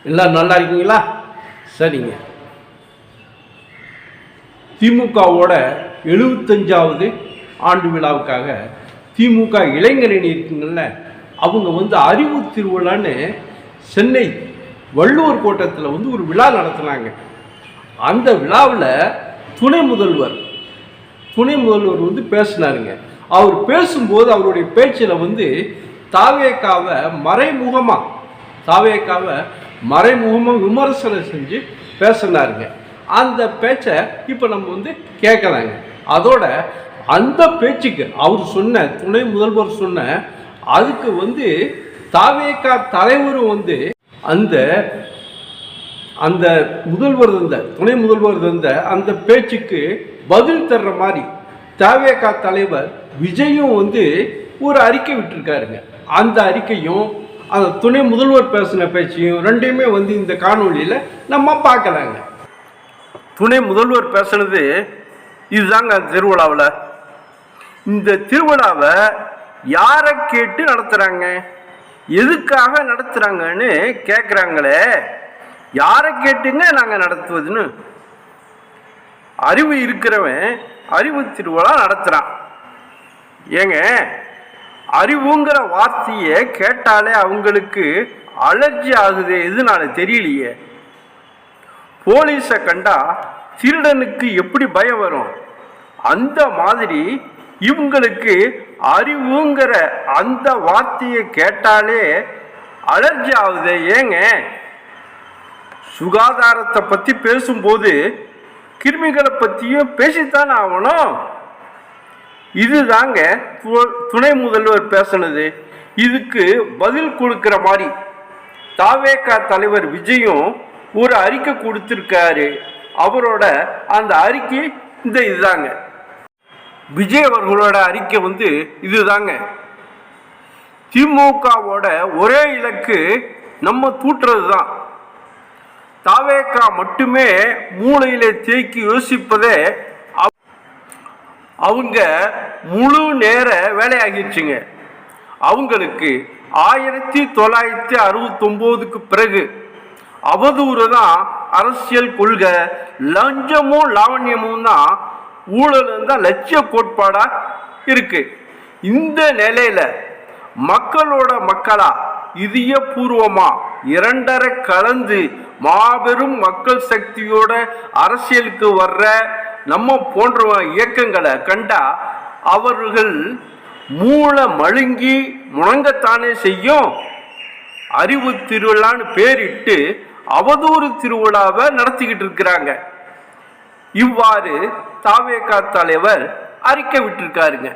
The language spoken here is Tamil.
எல்லாம் நல்லா இருக்கீங்களா? சரிங்க. திமுகவோட 75வது ஆண்டு விழாவுக்காக திமுக இளைஞரணி இருக்குங்கள்ல, அவங்க அறிவு திருவிழான்னு சென்னை வள்ளுவர் கோட்டத்தில் ஒரு விழா நடத்தினாங்க. அந்த விழாவில் துணை முதல்வர் பேசினாருங்க. அவர் பேசும்போது அவருடைய பேச்சில் தாவேக்காவை மறைமுகமாக விமர்சனம் செஞ்சு பேசினாருங்க. அந்த பேச்சை இப்போ நம்ம கேட்கலாங்க. அதோட அந்த பேச்சுக்கு அவர் சொன்ன துணை முதல்வர் சொன்ன அதுக்கு தாவேக்கா தலைவரும் அந்த அந்த முதல்வர் துணை முதல்வர் அந்த பேச்சுக்கு பதில் தர்ற மாதிரி தாவேக்கா தலைவர் விஜயும் ஒரு அறிக்கை விட்டுருக்காருங்க. அந்த அறிக்கையும் அந்த துணை முதல்வர் பேசின பேச்சையும் ரெண்டையுமே இந்த காணொலியில் நம்ம பார்க்கலாங்க. துணை முதல்வர் பேசுனது இதுதாங்க. அந்த திருவிழாவில் இந்த திருவிழாவை யாரை கேட்டு நடத்துகிறாங்க, எதுக்காக நடத்துகிறாங்கன்னு கேட்குறாங்களே. யாரை கேட்டுங்க நாங்கள் நடத்துவதுன்னு? அறிவு இருக்கிறவன் அறிவு திருவிழா நடத்துகிறான். ஏங்க, அறிவுங்கிற வார்த்தையை கேட்டாலே அவங்களுக்கு அலர்ஜி ஆகுது. எதுனால தெரியலையே. போலீஸை கண்டா திருடனுக்கு எப்படி பயம் வரும், அந்த மாதிரி இவங்களுக்கு அறிவுங்கிற அந்த வார்த்தையை கேட்டாலே அலர்ஜி ஆகுது. ஏங்க, சுகாதாரத்தை பற்றி பேசும்போது கிருமிகளை பற்றியும் பேசித்தான் ஆகணும். இதுதாங்க துணை முதல்வர் பேசினது. இதுக்கு பதில் கொடுக்கிற மாதிரி தாவேக்கா தலைவர் விஜயும் ஒரு அறிக்கை கொடுத்திருக்காரு. அவரோட அந்த அறிக்கை இதுதாங்க. விஜய் அவர்களோட அறிக்கை இதுதாங்க. திமுகவோட ஒரே இலக்கு நம்ம தூற்றுறது தான். தாவேக்கா மட்டுமே மூளையில தேக்கி யோசிப்பதே அவங்க முழு நேர வேலையாகிடுச்சுங்க. அவங்களுக்கு 1969க்கு பிறகு அவதூறு தான் அரசியல் கொள்கை, லஞ்சமும் லாவண்யமும் தான் ஊழலும் தான் லட்சிய கோட்பாடா இருக்கு. இந்த நிலையில மக்களோட மக்களா இதயபூர்வமா இரண்டரை கலந்து மாபெரும் மக்கள் சக்தியோட அரசியலுக்கு வர்ற நம்ம போன்ற இயக்கங்களை கண்டா அவர்கள் மூளை மழுங்கி முழங்கத்தானே செய்யும். அறிவு திருவிழான்னு பேரிட்டு அவதூறு திருவிழாவை நடத்திக்கிட்டு இருக்கிறாங்க. இவ்வாறு தாவேக்கா தலைவர் அறிக்கை விட்டிருக்காருங்க.